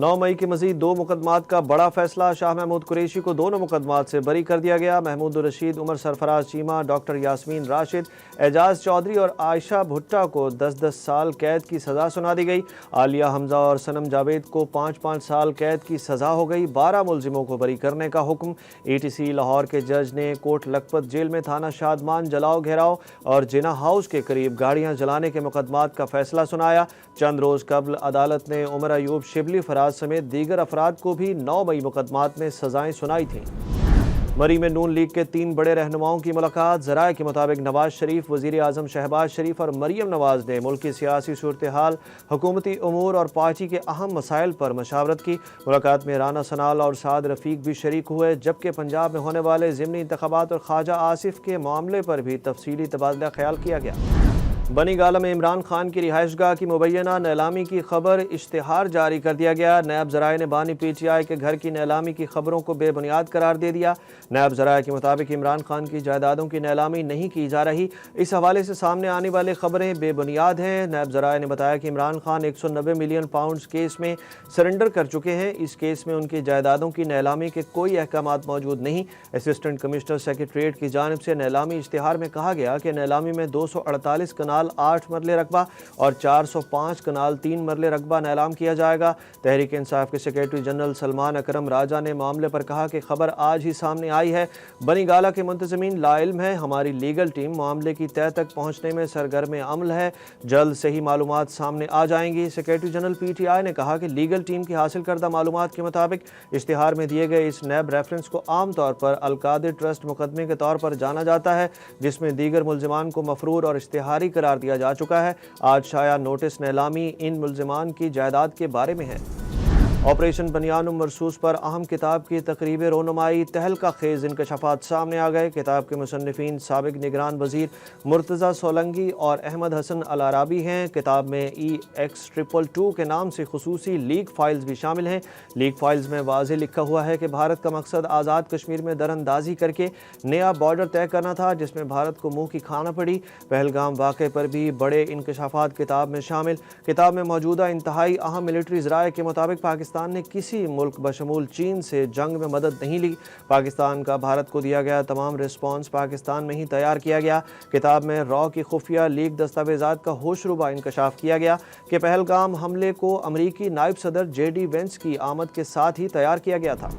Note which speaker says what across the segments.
Speaker 1: 9 मई के मजीद 2 मुकदमात का बड़ा फैसला। शाह महमूद कुरैशी को दोनों मुकदमात से बरी कर दिया गया। महमूद रशीद, उमर सरफराज चीमा, डॉक्टर यास्मीन राशिद, एजाज चौधरी और आयशा भुट्टा को 10-10 साल कैद की सज़ा सुना दी गई। आलिया हमजा और सनम जावेद को 5-5 साल कैद की सज़ा हो गई। 12 मुलजिमों को बरी करने का हुक्म। ATC लाहौर के जज ने कोट लखपत जेल में थाना शादमान जलाओ घेराव और जिना हाउस के करीब गाड़ियां जलाने के मुकदमात का फैसला सुनाया। चंद रोज़ कबल अदालत ने उमर अयूब, शिबली फराज समेत दीगर अफराद को भी 9 मई मुकदमात में सजाएं सुनाई थीं। मरी में नून लीग के 3 बड़े रहनुमाओं की मुलाकात। ज़राए के मुताबिक नवाज शरीफ, वज़ीर आज़म शहबाज शरीफ और मरीम नवाज ने मुल्क की सियासी सूरत हाल, हुकूमती उमूर और पार्टी के अहम मसाइल पर मशावरत की। मुलाकात में राना सनाल और साद रफ़ीक भी शरीक हुए, जबकि पंजाब में होने वाले ज़िमनी इंतखाबात और ख्वाजा आसिफ के मामले पर भी तफसीली तबादला ख्याल किया गया। बनी गाला में इमरान खान की रिहाइशगाह की मुबैना नीलामी की खबर इश्तिहार जारी कर दिया गया। नैब ज़राए ने बानी PTI के घर की नीलामी की खबरों को बेबुनियाद करार दे दिया। नैब ज़राए के मुताबिक इमरान खान की जायदादों की नीलामी नहीं की जा रही। इस हवाले से सामने आने वाली खबरें बेबुनियाद हैं। नैब ज़राए ने बताया कि Imran Khan 190 million pound case में सरेंडर कर चुके हैं। इस केस में उनकी जायदादों की नीलामी के कोई अहकामात मौजूद नहीं। असिस्टेंट कमिश्नर सेक्रेटरीट की जानिब से नीलामी इश्तिहार में कहा गया कि नीलामी में 248 कनाल 8 मरले रकबा और 405 कनाल 3 मरले रकबा नीलाम किया जाएगा। तहरीक इंसाफ के सेक्रेटरी जनरल सलमान अकरम राजा ने मामले पर कहा कि खबर आज ही सामने आई है। बनी गाला के मुंतज़मीन लाइल्म है। हमारी लीगल टीम मामले की तह तक पहुंचने में सरगर्म अमल है। जल्द सही मालूमात सामने आ जाएंगी। सेक्रेटरी जनरल PTI ने कहा कि लीगल टीम की हासिल करदा मालूमात के मुताबिक इश्तिहार में दिए गए इस नैब रेफरेंस को आम तौर पर अलकादिर ट्रस्ट मुकदमे के तौर पर जाना जाता है, जिसमें दीगर मुलजिमान को मफरूर और इश्तिहारी करार दिया जा चुका है। आज शाया नोटिस नीलामी इन मुलजिमान की जायदाद के बारे में है। ऑपरेशन बनियानुम मरसूस पर अहम किताब की तकरीब रोनुमाई। तहलका खेज इंकशाफात सामने आ गए। किताब के मुसन्निफीन साबिक निगरान वजीर मुर्तज़ा सोलंगी और अहमद हसन अल अराबी हैं। किताब में EX222 के नाम से खुसूसी लीक फाइल्स भी शामिल हैं। लीक फाइल्स में वाज़ेह लिखा हुआ है कि भारत का मकसद आज़ाद कश्मीर में दरअंदाजी करके नया बॉर्डर तय करना था, जिसमें भारत को मुँह की खाना पड़ी। पहलगाम वाक़े पर भी बड़े इंकशाफात किताब में शामिल। किताब में मौजूदा इंतहाई अहम मिलिट्री ज़राए के मुताबिक पाकिस्तान ने किसी मुल्क बशमूल चीन से जंग में मदद नहीं ली। पाकिस्तान का भारत को दिया गया तमाम रिस्पॉन्स पाकिस्तान में ही तैयार किया गया। किताब में रॉ की खुफिया लीक दस्तावेजात का होशरुबा इंकशाफ किया गया कि पहलगाम हमले को अमरीकी नायब सदर JD वेंस की आमद के साथ ही तैयार किया गया था।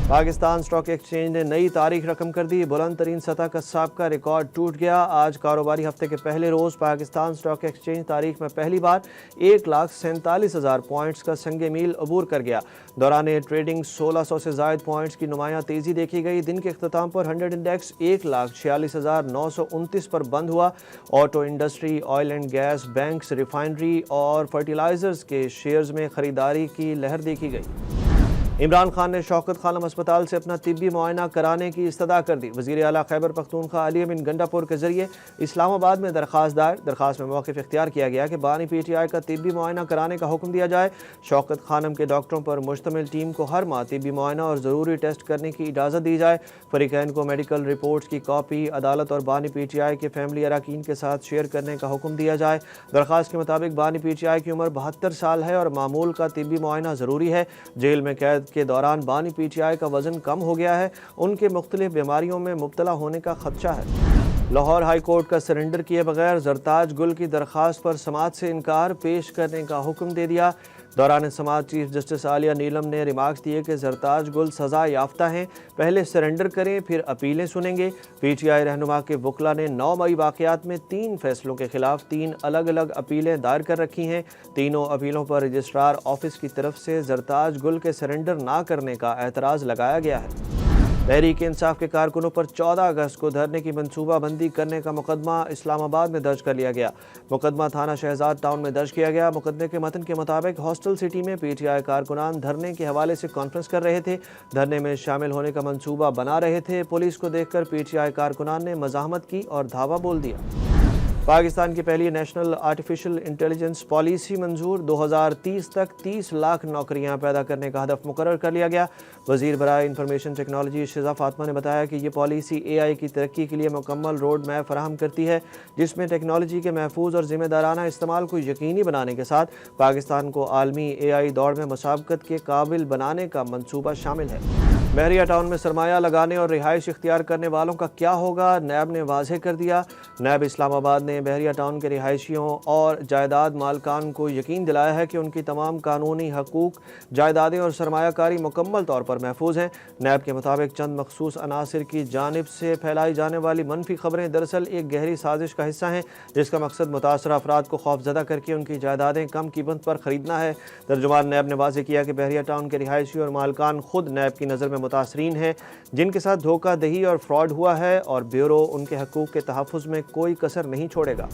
Speaker 1: पाकिस्तान स्टॉक एक्सचेंज ने नई तारीख रकम कर दी। बुलंद तरीन सतह का साबका रिकॉर्ड टूट गया। आज कारोबारी हफ्ते के पहले रोज़ पाकिस्तान स्टॉक एक्सचेंज तारीख में पहली बार 1,47,000 पॉइंट्स का संगे मील अबूर कर गया। दौरान ट्रेडिंग 1600 से ज़ायद पॉइंट्स की नुमायाँ तेज़ी देखी गई। दिन के अख्ताम पर 100 इंडेक्स 1,46,929 पर बंद हुआ। Auto industry, oil and gas, banks, refinery और फर्टिलाइजर्स के शेयर्स में खरीदारी की लहर देखी गई। इमरान खान ने शौकत खानम अस्पताल से अपना तिब्बी मुआयना कराने की इस्तदा कर दी। वज़ीर आला खैबर पख्तूनख्वा अली बिन गंडापुर के जरिए इस्लामाबाद में दरखास्त दायर। दरखास्त में मौक़िफ़ इख्तियार किया गया कि बानी PTI का तिब्बी मुआयना कराने का हुक्म दिया जाए। शौकत खानम के डॉक्टरों पर मुश्तमिल टीम को हर माह तिब्बी मुआयना और ज़रूरी टेस्ट करने की इजाज़त दी जाए। फ़रीक़ैन को मेडिकल रिपोर्ट्स की कॉपी अदालत और बानी PTI के फैमिली अरकान के साथ शेयर करने का हुक्म दिया जाए। दरखास्त के मुताबिक बानी PTI की उम्र 72 साल है और मामूल का तिब्बी मुआयना ज़रूरी है। जेल में कैद के दौरान बानी PTI का वजन कम हो गया है। उनके मुख्तलिफ बीमारियों में मुब्तला होने का खदशा है। लाहौर हाई कोर्ट का सरेंडर किए बगैर जरताज गुल की दरख्वास्त पर समाअत से इनकार पेश करने का हुक्म दे दिया। दौरान समाअत चीफ जस्टिस आलिया नीलम ने रिमार्क्स दिए कि जरताज गुल सज़ा याफ्ता हैं, पहले सरेंडर करें फिर अपीलें सुनेंगे। PTI रहनुमा के वकला ने 9 मई वाक़यात में 3 फैसलों के खिलाफ 3 अलग अलग अपीलें दायर कर रखी हैं। तीनों अपीलों पर रजिस्ट्रार ऑफिस की तरफ से जरताज गुल के सरेंडर ना करने का एतराज़ लगाया गया है। तहरीक इंसाफ के कारकुनों पर 14 अगस्त को धरने की मनसूबाबंदी करने का मुकदमा इस्लामाबाद में दर्ज कर लिया गया। मुकदमा थाना शहजाद टाउन में दर्ज किया गया। मुकदमे के मतन के मुताबिक हॉस्टल सिटी में PTI कारकुनान धरने के हवाले से कॉन्फ्रेंस कर रहे थे। धरने में शामिल होने का मंसूबा बना रहे थे। पुलिस को देखकर PTI कारकुनान ने मज़ाहमत की और धावा बोल दिया। پاکستان کی پہلی نیشنل آرٹیفیشل انٹیلیجنس پالیسی منظور 2030 تک 30 لاکھ نوکریاں پیدا کرنے کا ہدف مقرر کر لیا گیا۔ وزیر برائے انفارمیشن ٹیکنالوجی شزا فاطمہ نے بتایا کہ یہ پالیسی اے آئی کی ترقی کے لیے مکمل روڈ میپ فراہم کرتی ہے، جس میں ٹیکنالوجی کے محفوظ اور ذمہ دارانہ استعمال کو یقینی بنانے کے ساتھ پاکستان کو عالمی اے آئی دوڑ میں مسابقت کے قابل بنانے کا منصوبہ شامل ہے۔ بحریہ ٹاؤن میں سرمایہ لگانے اور رہائش اختیار کرنے والوں کا کیا ہوگا، نیب نے واضح کر دیا۔ نیب اسلام آباد نے بحریہ ٹاؤن کے رہائشیوں اور جائیداد مالکان کو یقین دلایا ہے کہ ان کی تمام قانونی حقوق، جائیدادیں اور سرمایہ کاری مکمل طور پر محفوظ ہیں۔ نیب کے مطابق چند مخصوص عناصر کی جانب سے پھیلائی جانے والی منفی خبریں دراصل ایک گہری سازش کا حصہ ہیں، جس کا مقصد متاثرہ افراد کو خوفزدہ کر کے ان کی جائیدادیں کم قیمت پر خریدنا ہے۔ ترجمان نیب نے واضح کیا کہ بحریہ ٹاؤن کے رہائشی اور مالکان خود نیب کی نظر میں متاثرین ہیں، جن کے ساتھ دھوکہ دہی اور فراڈ ہوا ہے، اور بیورو ان کے حقوق کے تحفظ میں کوئی کسر نہیں چھوڑے گا۔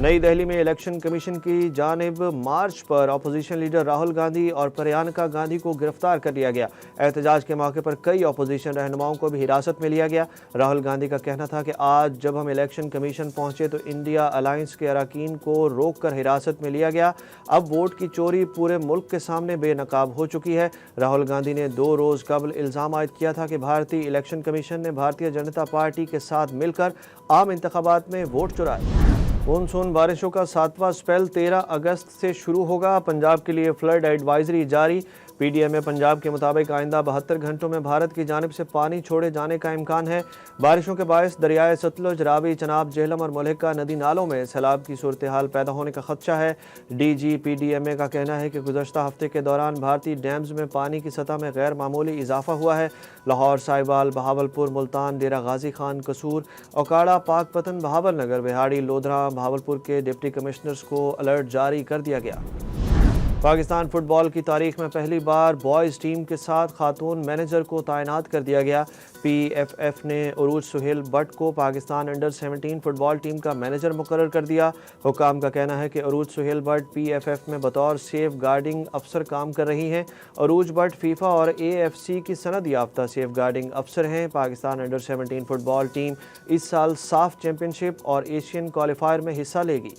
Speaker 1: نئی دہلی میں الیکشن کمیشن کی جانب مارچ پر اپوزیشن لیڈر راہل گاندھی اور پریانکا گاندھی کو گرفتار کر لیا گیا۔ احتجاج کے موقع پر کئی اپوزیشن رہنماؤں کو بھی حراست میں لیا گیا۔ راہل گاندھی کا کہنا تھا کہ آج جب ہم الیکشن کمیشن پہنچے تو انڈیا الائنس کے اراکین کو روک کر حراست میں لیا گیا۔ اب ووٹ کی چوری پورے ملک کے سامنے بے نقاب ہو چکی ہے۔ راہل گاندھی نے 2 روز قبل الزام عائد کیا تھا کہ بھارتی الیکشن کمیشن نے بھارتیہ جنتا پارٹی کے ساتھ مل کر عام انتخابات میں ووٹ چرائے۔ مونسون بارشوں کا 7واں اسپیل 13 اگست سے شروع ہوگا۔ پنجاب کے لیے فلڈ ایڈوائزری جاری۔ پی ڈی ایم اے پنجاب کے مطابق آئندہ 72 گھنٹوں میں بھارت کی جانب سے پانی چھوڑے جانے کا امکان ہے۔ بارشوں کے باعث دریائے ستلج، راوی، چناب، جہلم اور ملحقہ ندی نالوں میں سیلاب کی صورتحال پیدا ہونے کا خدشہ ہے۔ D G P D M A کا کہنا ہے کہ گزشتہ ہفتے کے دوران بھارتی ڈیمز میں پانی کی سطح میں غیر معمولی اضافہ ہوا ہے۔ لاہور، سائبال، بہاولپور، ملتان، ڈیرہ غازی خان، قصور، اوکاڑہ، پاک پتن، بہاول نگر، بہاڑی، لودھرا، بہاولپور کے ڈپٹی کمشنرز کو الرٹ جاری کر دیا گیا۔ پاکستان فٹ بال کی تاریخ میں پہلی بار بوائز ٹیم کے ساتھ خاتون مینیجر کو تعینات کر دیا گیا۔ پی ایف ایف نے عروج سہیل بٹ کو Pakistan under 17 football team کا مینیجر مقرر کر دیا۔ حکام کا کہنا ہے کہ Urooj Sohail Butt P F F میں بطور سیف گارڈنگ افسر کام کر رہی ہیں۔ عروج بٹ فیفا اور اے ایف سی کی سند یافتہ سیف گارڈنگ افسر ہیں۔ Pakistan under 17 football team اس سال صاف چیمپئن شپ اور ایشین کوالیفائر میں حصہ لے گی۔